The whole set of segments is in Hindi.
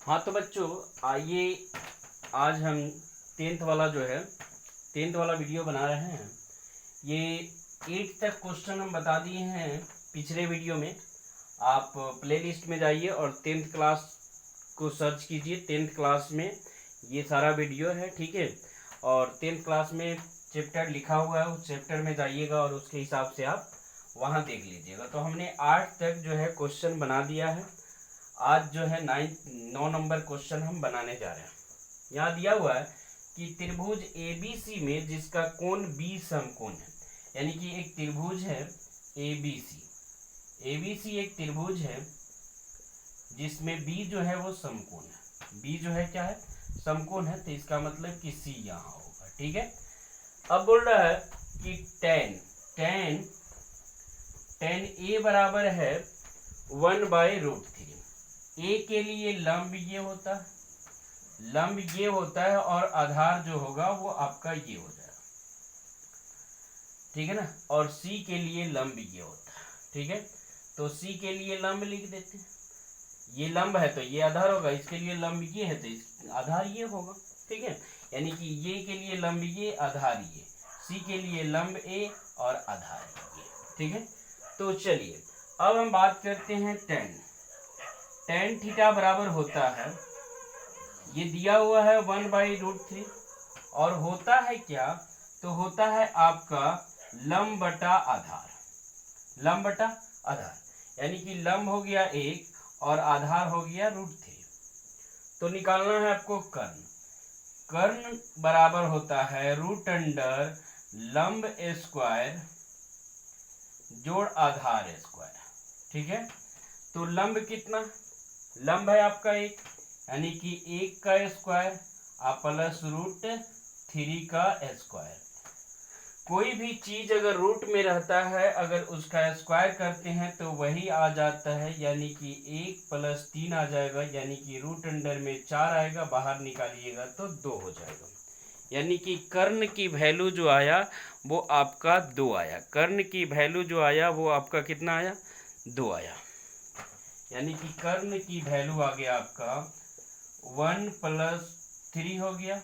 हाँ तो बच्चों, आइए आज हम टेंथ वाला वीडियो बना रहे हैं। ये 8 तक क्वेश्चन हम बता दिए हैं पिछले वीडियो में। आप प्लेलिस्ट में जाइए और 10th क्लास को सर्च कीजिए। 10th क्लास में ये सारा वीडियो है, ठीक है। और 10th क्लास में चैप्टर लिखा हुआ है, उस चैप्टर में जाइएगा और उसके हिसाब से आप वहाँ देख लीजिएगा। तो हमने 8 तक जो है क्वेश्चन बना दिया है। आज जो है 9 नंबर क्वेश्चन हम बनाने जा रहे हैं। यहाँ दिया हुआ है कि त्रिभुज ABC में जिसका कोण B समकोण है, यानी कि एक त्रिभुज है ABC एक त्रिभुज है जिसमें B जो है वो समकोण है। B जो है क्या है, समकोण है। तो इसका मतलब कि C यहाँ होगा, ठीक है। अब बोल रहा है कि tan A बराबर है 1/√3। ए के लिए लंब ये होता है और आधार जो होगा वो आपका ये हो जाएगा, ठीक है ना। और सी के लिए लंब ये होता है, ठीक है। तो सी के लिए लंब लिख देते हैं। ये लंब है तो ये आधार होगा, इसके लिए लंब ये है तो आधार ये होगा, ठीक है। यानी कि ये के लिए लंब ये, आधार ये, सी के लिए लंब ए और आधार ये, ठीक है। तो चलिए अब हम बात करते हैं tan थीटा बराबर होता है, ये दिया हुआ है 1/√3 और होता है क्या, तो होता है आपका लंब बटा आधार। यानी कि लंब हो गया 1 और आधार हो गया √3। तो निकालना है आपको कर्ण बराबर होता है √अंडर लंब स्क्वायर जोड़ आधार स्क्वायर, ठीक है। तो लंब कितना, लंब है आपका 1, यानी कि 1 का स्क्वायर आप प्लस √3 का स्क्वायर। कोई भी चीज अगर रूट में रहता है, अगर उसका स्क्वायर करते हैं तो वही आ जाता है, यानी कि 1 + 3 आ जाएगा, यानी कि √अंडर में 4 आएगा, बाहर निकालिएगा तो 2 हो जाएगा। यानी कि कर्ण की वैल्यू जो आया वो आपका 2 आया। कर्ण की वैल्यू जो आया वो आपका कितना आया, 2 आया। यानी कि कर्ण की वैल्यू आ गया आपका 1 + 3 हो गया,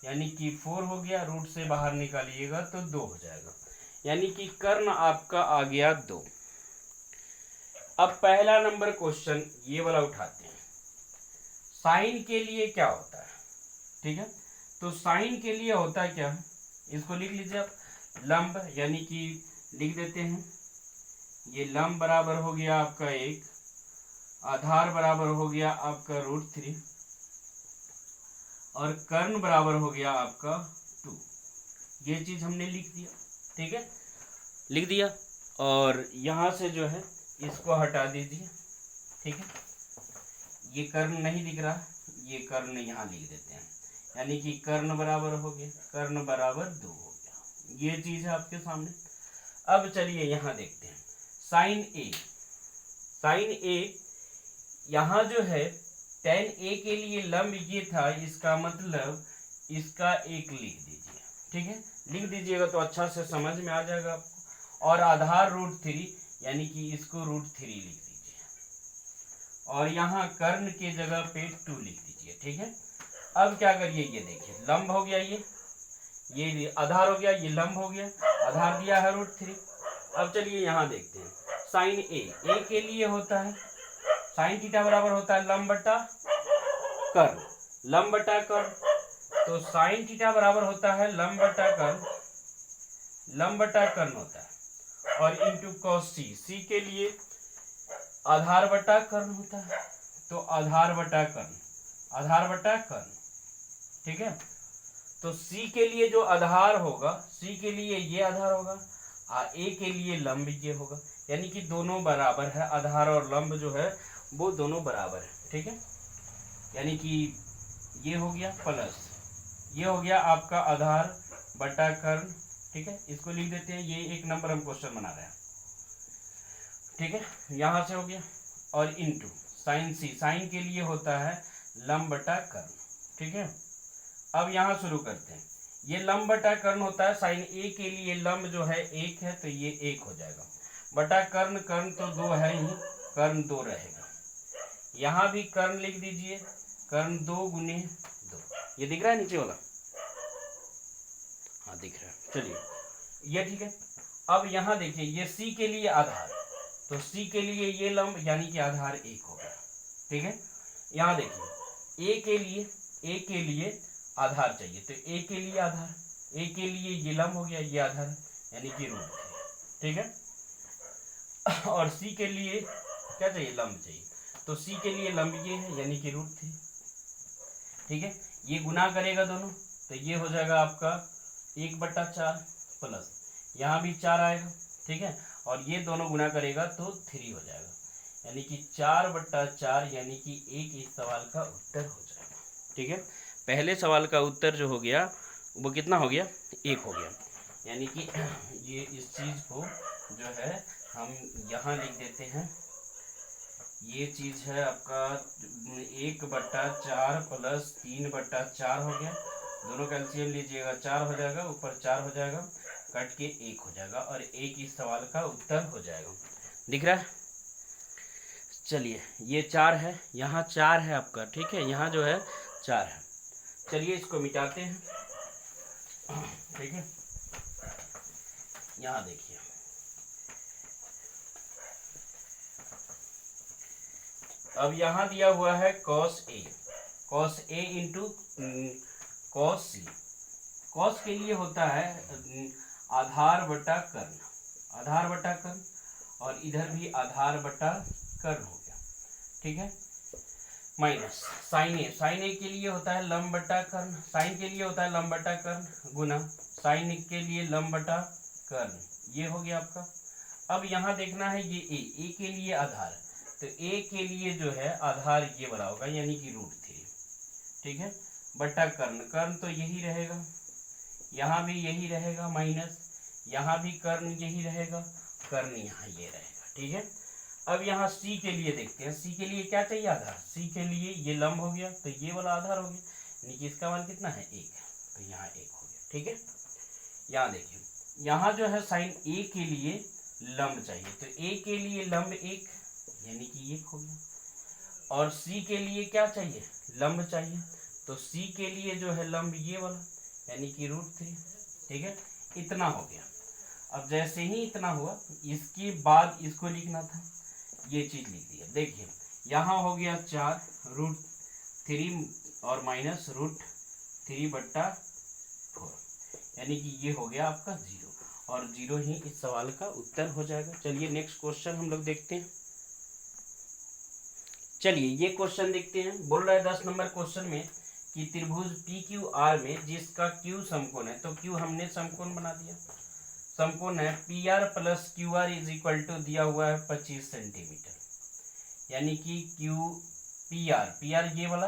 यानी कि 4 हो गया। रूट से बाहर निकालिएगा तो 2 हो जाएगा, यानी कि कर्ण आपका आ गया 2। अब पहला नंबर क्वेश्चन ये वाला उठाते हैं। साइन के लिए क्या होता है, ठीक है। तो साइन के लिए होता है क्या, इसको लिख लीजिए आप, लंब, यानी कि लिख देते हैं ये लंब बराबर हो गया आपका 1, आधार बराबर हो गया आपका √3 और कर्ण बराबर हो गया आपका 2। ये चीज हमने लिख दिया, ठीक है, लिख दिया। और यहां से जो है इसको हटा दीजिए, ठीक है। ये कर्ण नहीं दिख रहा, ये कर्ण यहाँ लिख देते हैं, यानी कि कर्ण बराबर हो गया, कर्ण बराबर 2 हो गया। ये चीज है आपके सामने। अब चलिए यहाँ देखते हैं साइन ए। यहाँ जो है tan A के लिए लंब ये था, इसका मतलब इसका 1 लिख दीजिए, ठीक है। लिख दीजिएगा तो अच्छा से समझ में आ जाएगा आपको। और आधार √3, यानी कि इसको √3 लिख दीजिए और यहाँ कर्ण के जगह पे 2 लिख दीजिए, ठीक है। अब क्या करिए, ये देखिए लंब हो गया, ये आधार हो गया, ये लंब हो गया, आधार दिया है √3। अब चलिए यहाँ देखते हैं साइन ए के लिए होता है, साइन थीटा बराबर होता है लंब बटा कर्ण। तो साइन थीटा बराबर होता है लंब बटा कर्ण होता है, और इंटू कॉस सी के लिए आधार बटा कर्ण होता है, तो आधार बटा कर्ण, ठीक है। तो सी के लिए जो आधार होगा, सी के लिए ये आधार होगा, ए के लिए लंब ये होगा, यानी कि दोनों बराबर है, आधार और लंब जो है वो दोनों बराबर है, ठीक है। यानी कि ये हो गया प्लस ये हो गया आपका आधार बटा कर्ण, ठीक है। इसको लिख देते हैं, ये 1 नंबर हम क्वेश्चन बना रहे हैं, ठीक है। यहां से हो गया और इंटू साइन सी, साइन के लिए होता है लंब बटा कर्ण, ठीक है। अब यहाँ शुरू करते हैं, ये लंब बटा कर्ण होता है, साइन ए के लिए लंब जो है 1 है तो ये 1 हो जाएगा, बटा कर्ण तो 2 है ही, कर्ण 2 रहेगा। यहाँ भी कर्ण लिख दीजिए, कर्ण 2 गुने 2। ये दिख रहा है नीचे वाला? हाँ दिख रहा है। चलिए ये ठीक है। अब यहाँ देखिए ये C के लिए आधार, तो C के लिए ये लंब यानी कि आधार 1 होगा। ठीक है। यहाँ देखिए A के लिए आधार चाहिए, तो A के लिए आधार, A के लिए ये लंब हो गया, ये आधार यानी कि रूट 3। ठीक है। और C के लिए क्या चाहिए? लंब चाहिए, तो C के लिए लंब ये है यानी कि रूट 3। ठीक है। ये गुना करेगा दोनों, तो ये हो जाएगा आपका 1/4 प्लस यहाँ भी 4 आएगा। ठीक है। और ये दोनों गुना करेगा तो 3 हो जाएगा, यानी कि 4/4 यानी कि एक इस सवाल का उत्तर हो जाएगा। ठीक है। पहले सवाल का उत्तर जो हो गया वो कितना हो गया? 1 हो गया। यानी कि ये इस चीज़ को जो है हम यहाँ लिख देते हैं। ये चीज़ है आपका 1/4 प्लस 3/4 हो गया। दोनों का एलसीएम लीजिएगा, 4 हो जाएगा, ऊपर 4 हो जाएगा, कट के 1 हो जाएगा और 1 इस सवाल का उत्तर हो जाएगा। दिख रहा है? चलिए ये 4 है, यहाँ 4 है आपका। ठीक है। यहाँ जो है 4 है। चलिए इसको मिटाते हैं। ठीक है। यहाँ देखिए अब यहाँ दिया हुआ है cos A into cos C। cos के लिए होता है आधार बटा कर्ण, और इधर भी आधार बटा कर्ण हो गया। ठीक है। माइनस साइन ए के लिए होता है लंब बटा कर्ण, साइन के लिए होता है लंब बटा कर्ण, गुना साइन के लिए लंब बटा कर्ण, ये हो गया आपका। अब यहाँ देखना है ये ए के लिए आधार, तो ए के लिए जो है आधार ये वाला होगा यानी कि रूट 3। ठीक है। बटा कर्ण तो यही रहेगा, यहाँ भी यही रहेगा, माइनस यहाँ भी कर्ण यही रहेगा, कर्ण यहाँ ये रहेगा। ठीक है। अब यहाँ C के लिए देखते हैं, C के लिए क्या चाहिए? आधार। C के लिए ये लंब हो गया तो ये वाला आधार हो गया, यानी कि इसका मान कितना है? 1, तो यहाँ 1 हो गया। ठीक है। यहाँ देखिए यहाँ जो है साइन A के लिए लंब चाहिए, तो A के लिए लंब 1 यानी कि 1 हो गया, और C के लिए क्या चाहिए? लंब चाहिए, तो C के लिए जो है लंब ये वाला यानी कि रूट 3। ठीक है। इतना हो गया। अब जैसे ही इतना हुआ इसके बाद इसको लिखना था, ये चीज लिख दिया। देखिए यहाँ हो गया 4 रूट 3 और माइनस रूट 3/4 यानी कि ये हो गया आपका 0, और 0 ही इस सवाल का उत्तर हो जाएगा। चलिए नेक्स्ट क्वेश्चन हम लोग देखते हैं। चलिए ये क्वेश्चन देखते हैं। बोल रहा है 10 नंबर क्वेश्चन में कि त्रिभुज PQR में जिसका Q समकोण है, तो Q हमने समकोण बना दिया। समकोण है PR plus QR is equal to दिया हुआ है 25 सेंटीमीटर, यानी कि PR ये वाला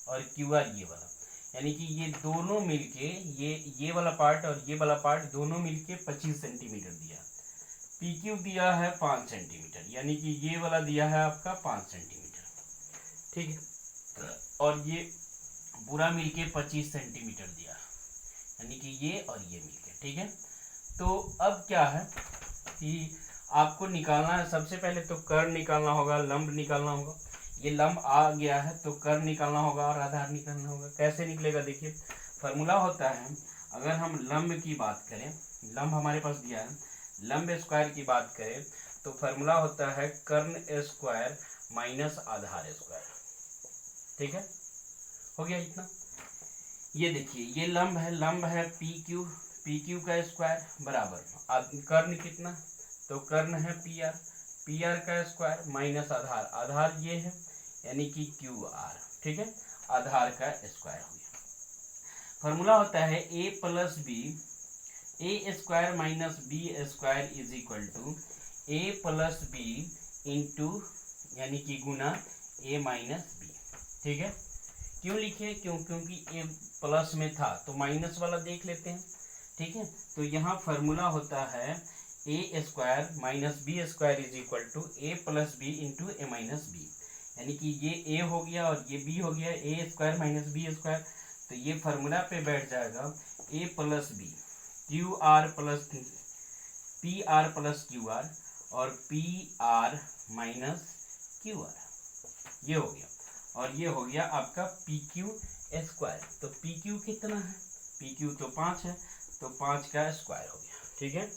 और QR ये वाला, यानी कि ये दोनों मिलके ये वाला पार्ट और ये वाला पार्ट दोनों मिलके 25 सेंटीमीटर दिया। PQ दिया है 5 सेंटीमीटर, यानी कि ये वाला दिया है आपका 5 सेंटीमीटर। ठीक है। और ये पूरा मिलके 25 सेंटीमीटर दिया, यानी कि ये और ये मिलके। ठीक है। तो अब क्या है कि आपको निकालना है, सबसे पहले तो कर्ण निकालना होगा, लंब निकालना होगा। ये लंब आ गया है तो कर्ण निकालना होगा और आधार निकालना होगा। कैसे निकलेगा? देखिए फॉर्मूला होता है, अगर हम लंब की बात करें, लंब हमारे पास दिया है, लंब स्क्वायर की बात करें तो फॉर्मूला होता है कर्ण स्क्वायर माइनस आधार स्क्वायर। ठीक है। हो गया इतना। ये देखिए ये लंब है PQ का स्क्वायर बराबर कर्ण कितना? तो कर्ण है PR का स्क्वायर माइनस आधार ये है यानी कि QR। ठीक है। आधार का स्क्वायर हो गया। फॉर्मूला होता है A plus B, A square minus B square is equal to A plus B into यानी कि गुना A माइनस B। ठीक है। क्यों लिखे? क्योंकि A प्लस में था तो माइनस वाला देख लेते हैं। ठीक है। तो यहाँ फॉर्मूला होता है A square minus B square is equal to A plus B into A minus B, यानी कि ये A हो गया और ये B हो गया, A square minus B square, तो ये फॉर्मूला पे बैठ जाएगा A plus B PR plus QR और PR माइनस QR। ये हो गया, और ये हो गया आपका PQ स्क्वायर। तो PQ कितना है, PQ तो 5 है, तो 5 का स्क्वायर हो गया, ठीक है।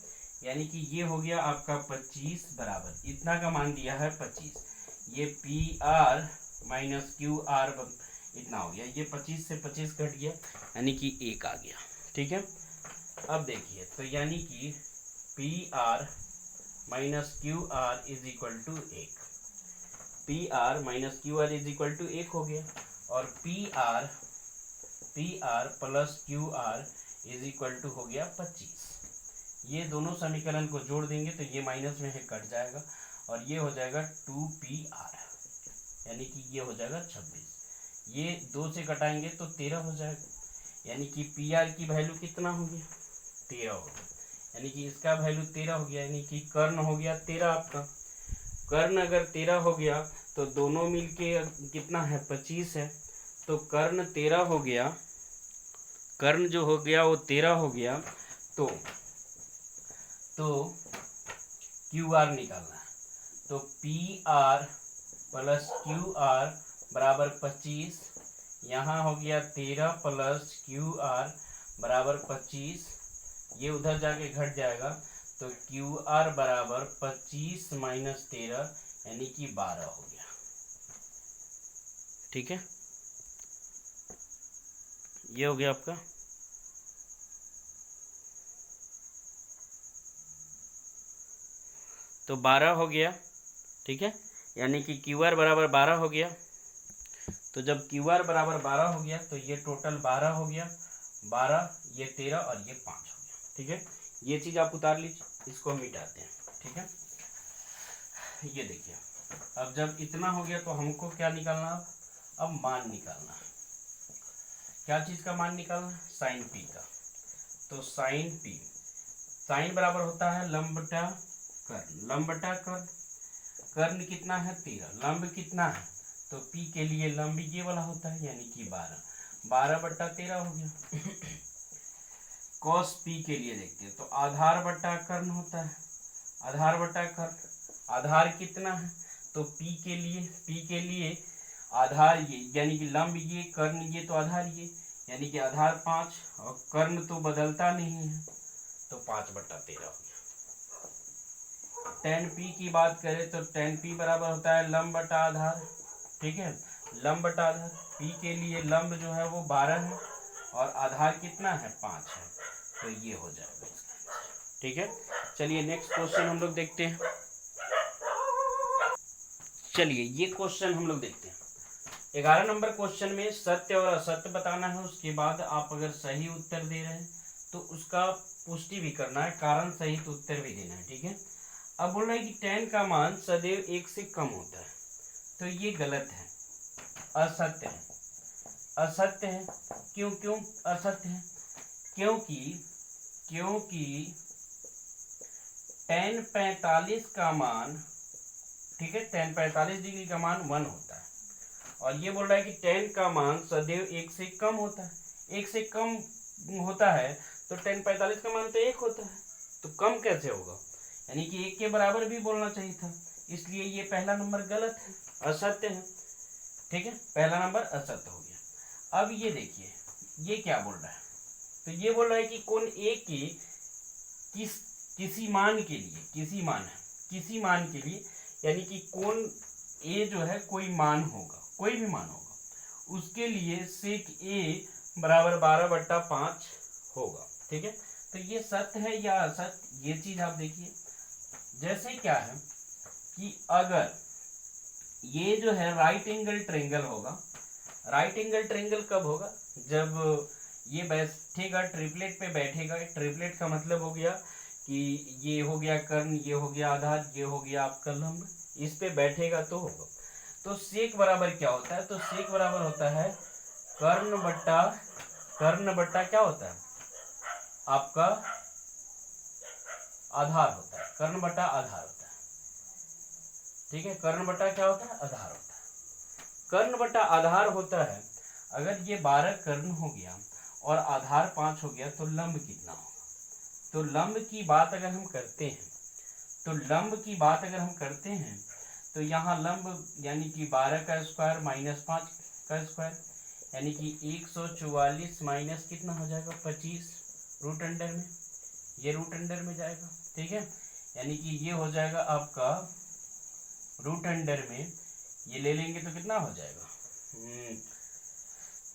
यानी कि ये हो गया आपका 25 बराबर, इतना का मान दिया है 25, ये PR माइनस QR इतना हो गया, ये 25 से 25 कट गया, यानी कि 1 आ गया, ठीक है। अब देखिए, तो यानी कि PR minus QR is equal to 1, PR minus QR is equal to 1 हो गया, और PR plus QR is equal to हो गया 25। ये दोनों समीकरण को जोड़ देंगे तो ये माइनस में है कट जाएगा, और ये हो जाएगा 2PR, यानी कि ये हो जाएगा 26। ये 2 से कटाएंगे तो 13 हो जाएगा, यानी कि PR की वैल्यू कितना हो गया, 13 हो गया, यानी कि इसका वैल्यू 13 हो गया, यानी कि कर्ण हो गया 13 आपका। कर्ण अगर 13 हो गया तो दोनों मिलके कितना है, 25 है, तो कर्ण 13 हो गया, कर्ण जो हो गया वो 13 हो गया, तो QR निकालना है, तो PR प्लस QR बराबर 25, यहाँ हो गया 13 प्लस QR बराबर 25, ये उधर जाके घट जाएगा, तो QR बराबर 25 माइनस 13 यानी कि 12 हो गया, ठीक है। ये हो गया आपका, तो 12 हो गया, ठीक है, यानी कि QR बराबर 12 हो गया। तो जब QR बराबर 12 हो गया तो ये टोटल 12 हो गया, 12 ये 13 और ये 5 हो गया, ठीक है। ये चीज़ आप उतार लीजिए, इसको हम मिटाते हैं, ठीक है। ये देखिए, अब जब इतना हो गया तो हमको क्या निकालना, अब मान निकालना है। क्या चीज़ का मान निकालना है, साइन P का। तो साइन P, साइन बराबर होता है लंब बटा कर्ण, लंब बटा कर्ण, कर्ण कितना है 13, लंब कितना है, तो P के लिए लंब ये वाला होता है, यानी कि 12 बट्टा 13 हो गया। कॉस P के लिए देखते हैं, तो आधार बट्टा कर्ण होता है, आधार बट्टा कर्ण, आधार कितना है, तो P के लिए आधार ये, यानी कि लंब ये, कर्ण ये, तो आधार ये, यानी कि आधार 5, और कर्ण तो बदलता नहीं है, तो 5 बट्टा 13 हो गया। tan P की बात करें तो tan P बराबर होता है लंब बटा आधार, ठीक है, लंब बटा आधार। P के लिए लंब जो है वो 12 है और आधार कितना है 5 है, तो ये हो जाएगा इसका, ठीक है। चलिए नेक्स्ट क्वेश्चन हम लोग देखते हैं। चलिए ये क्वेश्चन हम लोग देखते हैं। 11 नंबर क्वेश्चन में सत्य और असत्य बताना है, उसके बाद आप अगर सही उत्तर दे रहे हैं तो उसका पुष्टि भी करना है, कारण सहित उत्तर भी देना है, ठीक है। अब बोल रहा है कि tan का मान सदैव 1 से कम होता है, तो ये गलत है, असत्य है, असत्य है। क्यों असत्य है, क्योंकि tan 45 का मान, ठीक है, tan 45 डिग्री का मान 1 होता है, और ये बोल रहा है कि tan का मान सदैव 1 से कम होता है, 1 से कम होता है तो tan 45 का मान तो 1 होता है, तो कम कैसे होगा, यानी कि 1 के बराबर भी बोलना चाहिए था, इसलिए ये पहला नंबर गलत है, असत्य है, ठीक है, पहला नंबर असत्य हो गया। अब ये देखिए, ये क्या बोल रहा है, तो ये बोल रहा है कि कोण A के किसी मान के लिए, किसी मान के लिए, यानी कि कोण A जो है कोई मान होगा, कोई भी मान होगा, उसके लिए sec A बराबर 12/5 होगा, ठीक है। तो ये सत्य है या असत्य, ये चीज आप देखिए। जैसे क्या है कि अगर ये जो है राइट एंगल ट्रायंगल होगा, राइट एंगल ट्रायंगल कब होगा, जब ये बैठेगा ट्रिपलेट पे बैठेगा, ट्रिपलेट का मतलब हो गया कि ये हो गया कर्ण, ये हो गया आधार, ये हो गया आपका लंब, इस पे बैठेगा तो होगा। तो सेक बराबर क्या होता है, तो सेक बराबर होता है कर्ण बट्टा क्या होता है आपका आधार होता है, कर्ण बट्टा आधार होता है, ठीक है, कर्ण बट्टा क्या होता है, आधार होता है, कर्ण बट्टा आधार होता है। अगर ये 12 कर्ण हो गया और आधार 5 हो गया तो लंब कितना होगा, तो लंब की बात अगर हम करते हैं तो यहाँ लंब यानी कि 12 का स्क्वायर माइनस 5 का स्क्वायर, यानी कि 144 माइनस कितना हो जाएगा 25 रूट अंडर में, ये रूट अंडर में जाएगा। ठीक है, यानी कि ये हो जाएगा आपका रूट अंडर में, ये ले लेंगे तो कितना हो जाएगा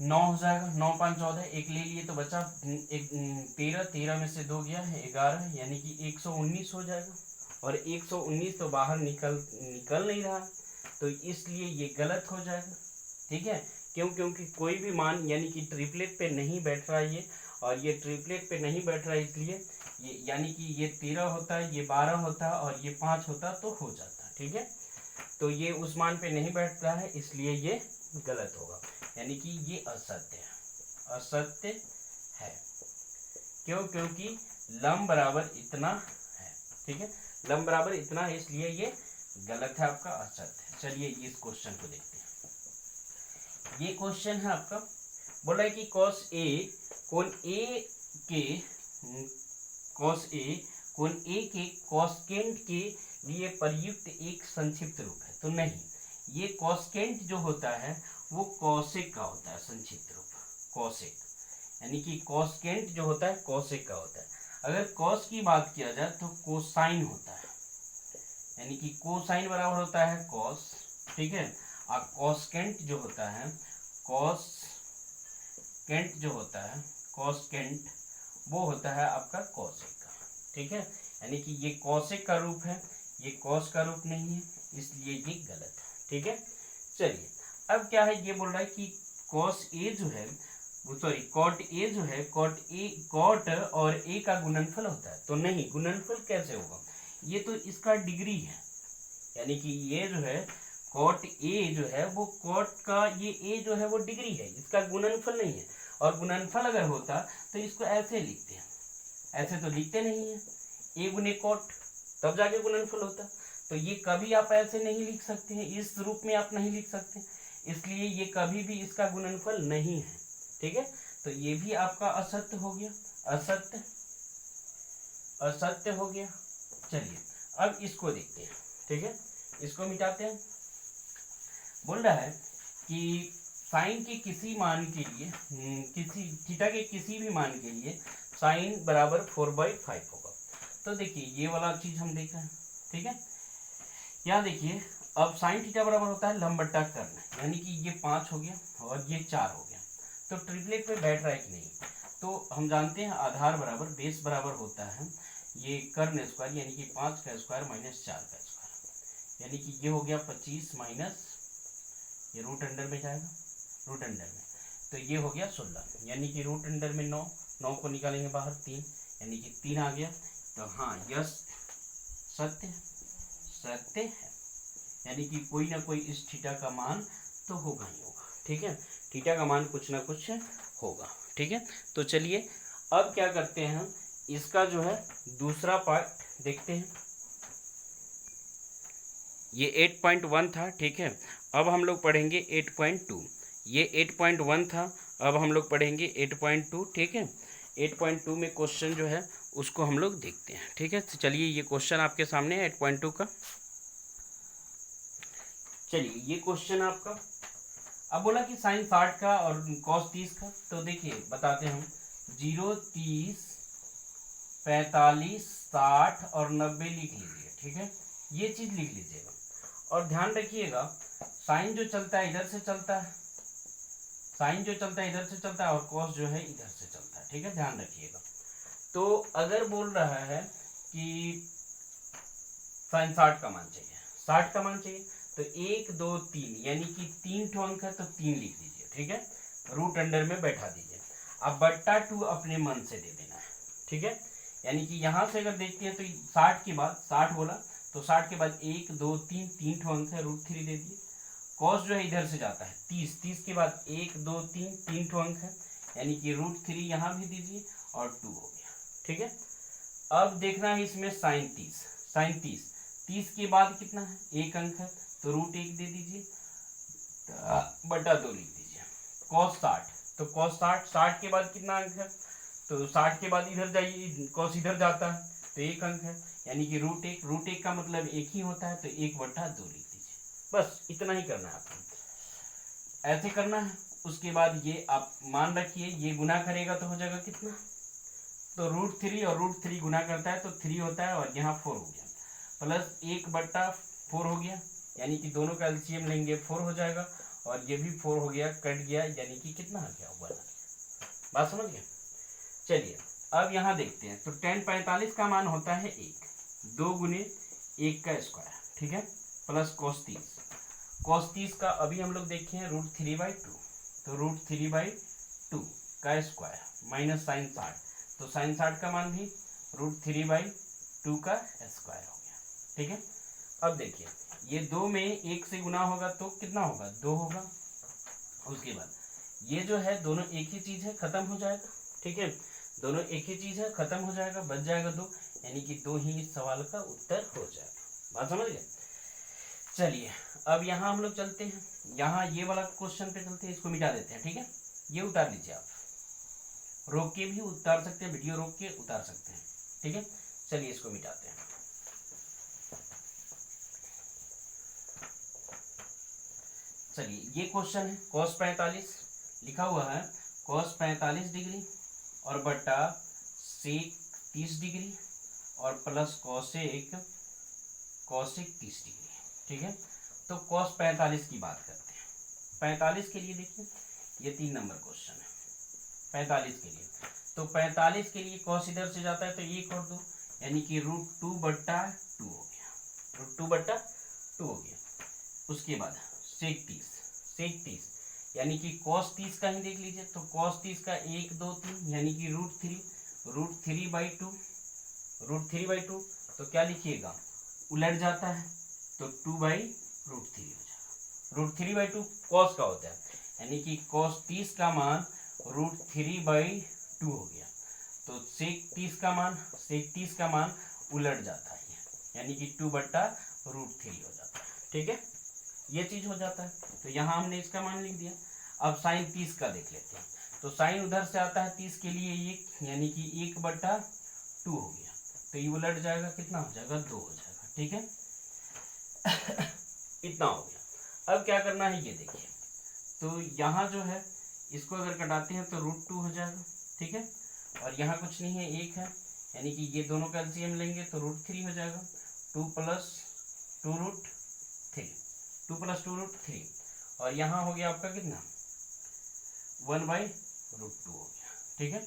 9 हो जाएगा। 9 5 14, एक ले लिए तो बचा एक 13, 13 में से 2 गया है 11, यानी कि 119 हो जाएगा। और 119 तो बाहर निकल नहीं रहा, तो इसलिए ये गलत हो जाएगा। ठीक है, क्यों? क्योंकि कोई भी मान यानी कि ट्रिपलेट पे नहीं बैठ रहा है ये, और ये ट्रिपलेट पे नहीं बैठ रहा है, इसलिए ये यानी कि ये 13 होता है, ये 12 होता और ये 5 होता तो हो जाता। ठीक है, तो ये उस मान पे नहीं बैठ रहा है, इसलिए ये गलत होगा, यानी कि ये असत्य है, असत्य है। क्यों? क्योंकि लंब बराबर इतना है। ठीक है, लंब बराबर इतना है, इसलिए ये गलत है आपका, असत्य है। चलिए इस क्वेश्चन को देखते हैं। ये क्वेश्चन है आपका, बोला है कि कॉस ए कोण ए के कॉसेकेंट के लिए प्रयुक्त एक संक्षिप्त रूप है। तो नहीं, ये कॉसेकेंट जो होता है वो कॉसेक का होता है, संक्षिप्त रूप कॉसेक, यानी कि कॉसेकेंट जो होता है कॉसेक का होता है। अगर कॉस की बात किया जाए तो कोसाइन होता है, यानी कि कोसाइन बराबर होता है कॉस। ठीक है, और कॉसेकेंट जो होता है, कॉसेकेंट जो होता है, कॉसेकेंट वो होता है आपका कॉसेक का। ठीक है, यानी कि ये कॉसेक का रूप है, ये कॉस का रूप नहीं है, इसलिए ये गलत है। ठीक है, चलिए अब क्या है, ये बोल रहा है कि कॉस ए जो है सॉरी कॉट ए जो है, कॉट और ए का गुणनफल होता है। तो नहीं, गुणनफल कैसे होगा, ये तो इसका डिग्री है, यानी कि ये जो है कॉट ए जो है वो कॉट का, ये ए जो है वो डिग्री है, इसका गुणनफल नहीं है। और गुणनफल अगर होता तो इसको ऐसे लिखते हैं, ऐसे तो लिखते नहीं है, ए गुने कॉट, तब जाके गुणनफल होता। तो ये कभी आप ऐसे नहीं लिख सकते हैं, इस रूप में आप नहीं लिख सकते, इसलिए ये कभी भी इसका गुणनफल नहीं है। ठीक है, तो ये भी आपका असत्य हो गया, असत्य असत्य हो गया। चलिए अब इसको देखते हैं। ठीक है, इसको मिटाते हैं। बोल रहा है कि साइन के किसी मान के लिए किसी थीटा के किसी भी मान के लिए साइन बराबर 4/5 होगा। तो देखिए ये वाला चीज हम देख रहे हैं। ठीक है, यहाँ देखिए, अब साइन थीटा बराबर होता है लंब बट्टा कर्ण, यानी कि ये 5 हो गया और ये 4 हो गया। तो ट्रिपलेट पे बैठ रहा है कि नहीं, तो हम जानते हैं आधार बराबर बेस बराबर होता है ये कर्ण स्क्वायर, यानी कि 5 का स्क्वायर माइनस 4 का स्क्वायर, यानी कि ये हो गया 25 माइनस ये रूट अंडर में जाएगा, रूट अंडर में, तो ये हो गया 16, यानी कि रूट अंडर में 9, 9 को निकालेंगे बाहर 3, यानी कि 3 आ गया। तो हाँ, यस सत्य सत्य है, यानी कि कोई ना कोई इस थीटा का मान तो होगा ही होगा। ठीक है, थीटा का मान कुछ ना कुछ होगा। ठीक है, तो चलिए अब क्या करते हैं, इसका जो है दूसरा पार्ट देखते हैं। ये 8.1 था। ठीक है, अब हम लोग पढ़ेंगे 8.2। ये 8.1 था, अब हम लोग पढ़ेंगे 8.2। ठीक है, 8.2 में क्वेश्चन जो है उसको हम लोग देखते हैं। ठीक है, तो चलिए ये क्वेश्चन आपके सामने है 8.2 का। चलिए ये क्वेश्चन आपका, अब बोला कि साइन 60 का और कॉस 30 का। तो देखिए बताते हैं हम, 0 30 45 60 और 90 लिख लीजिए। ठीक है, ये चीज लिख लीजिएगा और ध्यान रखिएगा, साइन जो चलता है इधर से चलता है, साइन जो चलता है इधर से चलता है और कॉस जो है इधर से चलता है। ठीक है, ध्यान रखिएगा। तो अगर बोल रहा है कि साइन 60 का मान चाहिए, 60 का मान चाहिए, तो 1 2 3 यानी कि 3 ठो अंक है तो 3 लिख दीजिए। ठीक है, रूट अंडर में बैठा दीजिए। अब बट्टा 2 अपने मन से दे देना है। ठीक है, यानी कि यहाँ से अगर देखते हैं तो 60 के बाद 60 बोला तो 60 के बाद 1 2 3 3 ठो अंक है, √3 दे दिए। कॉस जो है इधर से जाता है 30, 30 के बाद 1 2 3 3 ठो अंक है, यानी कि √3 यहाँ भी दीजिए और 2 हो गया। ठीक है, अब देखना है इसमें साइन 30, साइन 30, 30 के बाद कितना है, 1 अंक है तो √1 दे दीजिए, बटा 2 लिख दीजिए। कॉस 60, तो कॉस 60, 60 के बाद कितना अंक है, तो 60 के बाद इधर जाइए, कॉस इधर जाता है तो 1 अंक है, यानी कि √1, √1 का मतलब 1 ही होता है तो 1/2 लिख दीजिए। बस इतना ही करना है आपको, ऐसे करना है। उसके बाद ये आप मान रखिए, ये गुना करेगा तो हो जाएगा कितना, तो √3 और √3 गुना करता है तो 3 होता है, और यहाँ 4 हो गया, प्लस 1/4 हो गया, यानी कि दोनों का एलसीएम लेंगे 4 हो जाएगा, और ये भी 4 हो गया, कट गया, यानी कि कितना आ गया 1। बात समझ गए। चलिए अब यहाँ देखते हैं, तो tan 45 का मान होता है 1, 2 गुने 1 का स्क्वायर, ठीक है, प्लस cos 30, cos 30 का अभी हम लोग देखे हैं √3/2, तो √3/2 का स्क्वायर माइनस sin 60, तो sin 60 का मान भी √3/2 का स्क्वायर हो गया, ठीक है। अब देखिए ये 2 में 1 से गुना होगा तो कितना होगा, 2 होगा। उसके बाद ये जो है दोनों एक ही चीज है, खत्म हो जाएगा, ठीक है, दोनों एक ही चीज है, खत्म हो जाएगा, बच जाएगा 2, यानी कि 2 ही इस सवाल का उत्तर हो जाएगा। बात समझ गए। चलिए अब यहाँ हम लोग चलते हैं, यहाँ ये वाला क्वेश्चन पे चलते हैं, इसको मिटा देते हैं, ठीक है, ये उतार लीजिए आप, रोक के भी उतार सकते हैं, वीडियो रोक के उतार सकते हैं, ठीक है। चलिए इसको मिटाते हैं। चलिए ये क्वेश्चन है, cos 45 लिखा हुआ है, cos 45 डिग्री और बट्टा sec 30 डिग्री और प्लस cosec 30 डिग्री, ठीक है। तो cos 45 की बात करते हैं। 45 के लिए देखिए, ये 3 नंबर क्वेश्चन है 45 के लिए, तो 45 के लिए cos इधर से जाता है तो 1 और 2, यानी कि √2/2 हो गया, √2/2 हो गया। उसके बाद sec 30 यानी कि cos 30 का ही देख लीजिए, तो cos 30 का 1 2 3 यानी कि √3/2, तो क्या लिखिएगा, उलट जाता है तो 2/√3 हो जाएगा। √3/2 cos का होता है, यानी कि cos 30 का मान √3/2 हो गया, तो sec 30 का मान उलट जाता है, यानी कि 2/√3 हो जाता है, ठीक है, ये चीज हो जाता है। तो यहाँ हमने इसका मान लिख दिया। अब sin 30 का देख लेते हैं, तो sin उधर से आता है 30 के लिए 1, यानी कि 1/2 हो गया, तो ये उलट जाएगा, कितना हो जाएगा, 2 हो जाएगा, ठीक है। इतना हो गया। अब क्या करना है ये देखिए, तो यहाँ जो है इसको अगर कटाते हैं तो √2 हो जाएगा, ठीक है, और यहाँ कुछ नहीं है, 1 है, यानी कि ये दोनों का एलसीएम लेंगे तो √3 हो जाएगा, 2 + 2√3, और यहाँ हो गया आपका कितना, 1/√2 हो गया, ठीक है।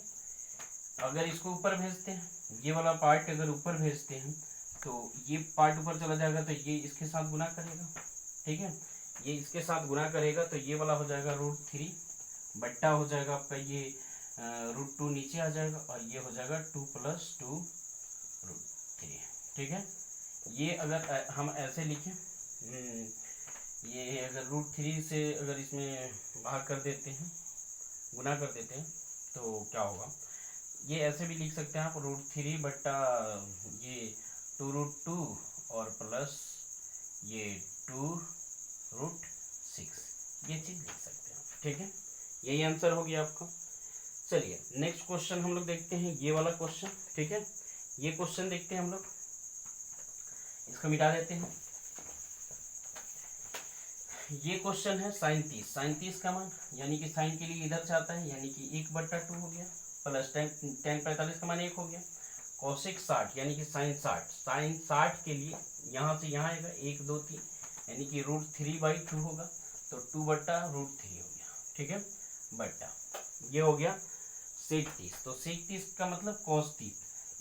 अगर इसको ऊपर भेजते हैं, ये वाला पार्ट अगर ऊपर भेजते हैं तो ये पार्ट ऊपर चला जाएगा, तो ये इसके साथ गुना करेगा, ठीक है, ये इसके साथ गुना करेगा, तो ये वाला हो जाएगा √3 बट्टा हो जाएगा आपका ये √2 नीचे आ जाएगा, और ये हो जाएगा 2 + 2√3, ठीक है। ये अगर हम ऐसे लिखें, ये अगर √3 से अगर इसमें भाग कर देते हैं, गुना कर देते हैं, तो क्या होगा, ये ऐसे भी लिख सकते हैं आप, √3 बट्टा ये 2√2 और प्लस ये 2√6, ये चीज लिख सकते हैं, ठीक है। यही आंसर हो गया आपका। चलिए नेक्स्ट क्वेश्चन हम लोग देखते हैं, ये वाला क्वेश्चन, ठीक है, ये क्वेश्चन देखते हैं हम लोग, इसको मिटा देते हैं। ये क्वेश्चन है sin 30 का मान, यानी कि साइन के लिए इधर से आता है, यानी कि 1/2 हो गया, प्लस tan 45 का मान 1 हो गया, cosec 60 यानी कि sin 60 के लिए यहाँ से यहाँ आएगा 1 2 3, यानी कि √3/2 होगा, तो 2/√3 हो गया, ठीक है, बट्टा ये हो गया sec 30, तो sec 30 का मतलब cos 30,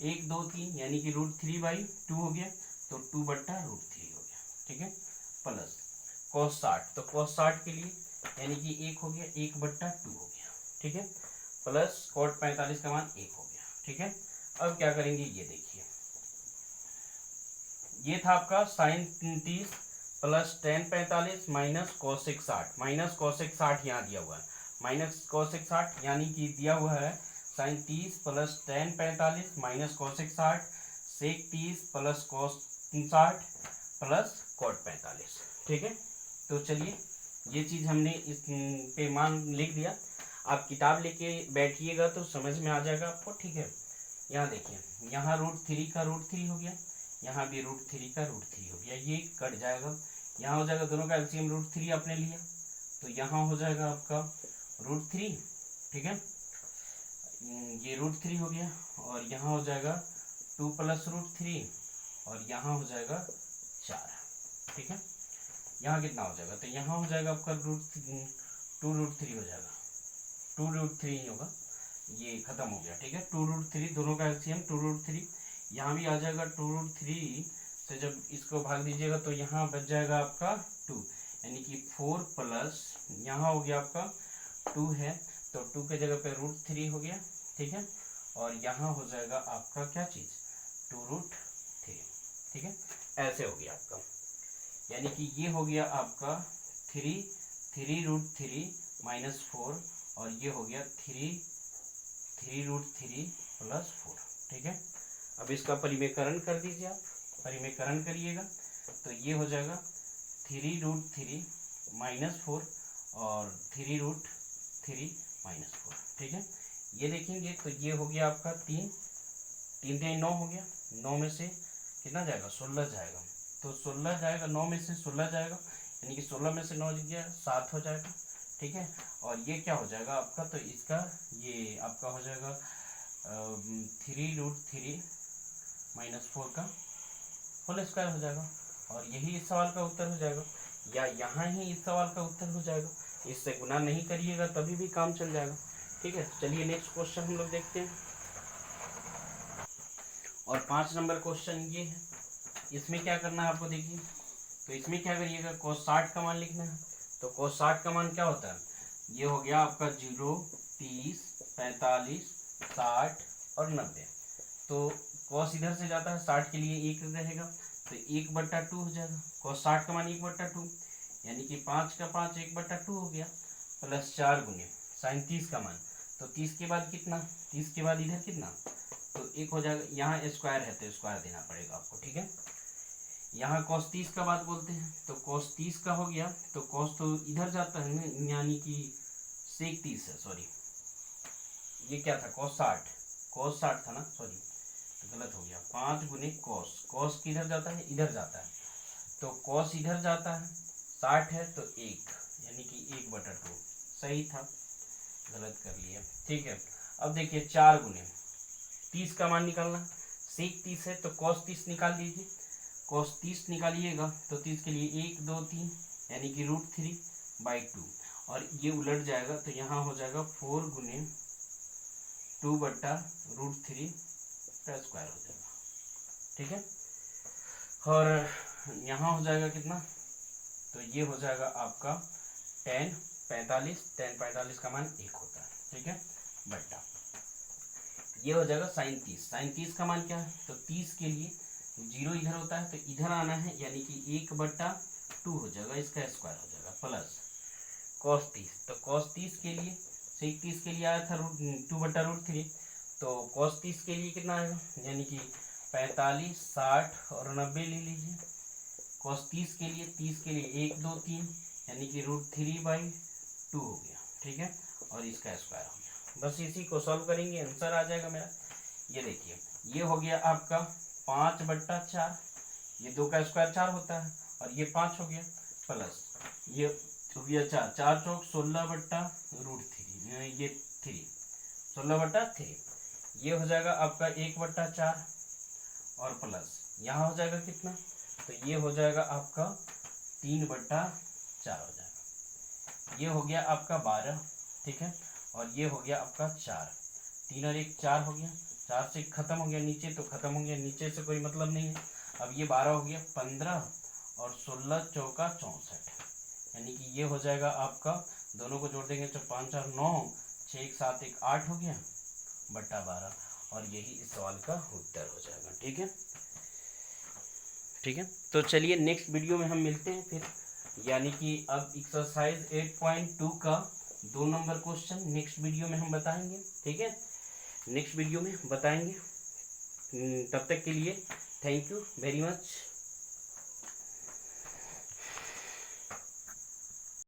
1 2 3 यानी कि √3/2 हो गया, तो 2/√3 हो गया, ठीक है, प्लस cos 60, तो cos 60 के लिए यानी कि 1 हो गया, 1/2 हो गया, ठीक है, प्लस cot 45 का मान 1 हो गया, ठीक है। अब क्या करेंगे ये देखिए, ये था आपका sin 30 plus tan 45 minus cosec 60 यहाँ दिया हुआ है, माइनस cosec 60 यानी कि दिया हुआ है sin 30 plus tan 45 minus cosec 60 sec 30 plus cos 60 plus cot 45, ठीक है। तो चलिए ये चीज हमने इस पे मान लिख दिया, आप किताब लेके बैठिएगा तो समझ में आ जाएगा आपको, ठीक है। यहाँ देखिए, यहाँ √3 का √3 हो गया, यहाँ भी √3 का √3 हो गया, ये कट जाएगा, यहाँ हो जाएगा दोनों का एलसीएम √3 आपने लिया, तो यहाँ हो जाएगा आपका √3, ठीक है, ये √3 हो गया, और यहाँ हो जाएगा 2 + √3, और यहाँ हो जाएगा 4, ठीक है। यहाँ कितना हो जाएगा, तो यहाँ हो जाएगा आपका √2 हो जाएगा, 2√3 ही होगा, ये खत्म हो गया, ठीक है। 2√3 दोनों का एलसीएम 2√3, यहाँ भी आ जाएगा 2√3 से जब इसको भाग दीजिएगा तो यहाँ बच जाएगा आपका 2, यानी कि 4 प्लस यहाँ हो गया आपका 2 है, तो 2 के जगह पे √3 हो गया, ठीक है, और यहाँ हो जाएगा आपका क्या चीज़ 2√3, ठीक है, ऐसे हो गया आपका, यानी कि ये हो गया आपका 3√3 - 4, और ये हो गया 3√3 + 4, ठीक है। अब इसका परिमेयकरण कर दीजिए आप, परिमेयकरण करिएगा तो ये हो जाएगा 3√3 - 4 और 3√3 - 4, ठीक है। ये देखेंगे तो ये हो गया आपका 3 3 9 हो गया, 9 में से कितना जाएगा 16 जाएगा, तो 16 जाएगा, 9 में से 16 जाएगा, यानी कि 16 में से 9 गया 7 हो जाएगा, ठीक है। और ये क्या हो जाएगा आपका, तो इसका ये आपका हो जाएगा 3√3 - 4 का होल स्क्वायर हो जाएगा, और यही इस सवाल का उत्तर हो जाएगा, या यहाँ ही इस सवाल का उत्तर हो जाएगा। इससे गुना नहीं करिएगा तभी भी काम चल जाएगा, ठीक है। चलिए नेक्स्ट क्वेश्चन हम लोग देखते हैं, और 5 नंबर क्वेश्चन ये है। इसमें क्या करना है आपको, देखिए, तो इसमें क्या करिएगा, cos 60 का मान लिखना है। तो cos 60 का मान क्या होता है, ये हो गया आपका 0, 30, 45, 60 और 90। तो cos इधर से जाता है, 60 के लिए 1 रहेगा, तो 1/2 हो जाएगा। cos 60 का मान 1/2, यानी कि 5 का 5 1/2 हो गया, प्लस 4 गुने sin 30 का मान, तो 30 के बाद कितना, 30 के बाद इधर कितना, तो 1 हो जाएगा। यहाँ स्क्वायर है तो स्क्वायर देना पड़ेगा आपको, ठीक है। यहाँ cos 30 का बात बोलते हैं, तो cos 30 का हो गया, तो cos तो इधर जाता है ना, यानी कि sec 30 है, सॉरी ये क्या था cos 60 था ना, सॉरी गलत हो गया, 5 गुने cos किधर जाता है, इधर जाता है, तो cos इधर जाता है, 60 है तो 1, यानी कि 1/2, सही था, गलत कर लिया, ठीक है। अब देखिए 4 गुने 30 का मान निकालना, sec 30 है तो cos 30 निकाल दीजिए, cos 30 निकालिएगा तो 30 के लिए 1 2 3, यानी कि √3/2, और ये उलट जाएगा तो यहाँ हो जाएगा 4 गुने 2/√3 का स्क्वायर हो जाएगा, ठीक है। और यहाँ हो जाएगा कितना, तो ये हो जाएगा आपका tan 45 का मान 1 होता है, ठीक है, बट्टा ये हो जाएगा sin 30 का मान क्या है, तो 30 के लिए 0 इधर होता है तो इधर आना है, यानी कि 1/2 हो जाएगा, इसका स्क्वायर हो जाएगा, प्लस cos 30, तो cos 30 के लिए sec 30 के लिए आया था 2/√3, तो cos 30 के लिए कितना आएगा, यानी कि 45 60 और 90 ले लीजिए, cos 30 के लिए 30 के लिए 1 2 3, यानी कि √3/2 हो गया, ठीक है, और इसका स्क्वायर हो गया। बस इसी को सॉल्व करेंगे, आंसर आ जाएगा मेरा। ये देखिए ये हो गया आपका 5/4, ये 2 का स्क्वायर 4 होता है, और ये 5 हो गया, प्लस ये हो गया 4 4 चौक 16/√3, ये 3 16/3, ये हो जाएगा आपका 1/4, और प्लस यहाँ हो जाएगा कितना, तो ये हो जाएगा आपका 3/4 हो जाएगा, ये हो गया आपका 12, ठीक है, और ये हो गया आपका 4, 3 और 1 4 हो गया, 4 से खत्म हो गया नीचे, तो खत्म हो गया, नीचे से कोई मतलब नहीं है। अब ये 12 हो गया, 15 और 16 चौका 64, यानी कि ये हो जाएगा आपका, दोनों को जोड़ देंगे तो 5 और 9 6 1 7 1 8 हो गया, बट्टा 12, और यही इस सवाल का उत्तर हो जाएगा, ठीक है, ठीक है। तो चलिए नेक्स्ट वीडियो में हम मिलते हैं फिर, यानी कि अब एक्सरसाइज 8.2 का 2 नंबर क्वेश्चन नेक्स्ट वीडियो में हम बताएंगे, ठीक है, नेक्स्ट वीडियो में बताएंगे। तब तक के लिए थैंक यू वेरी मच।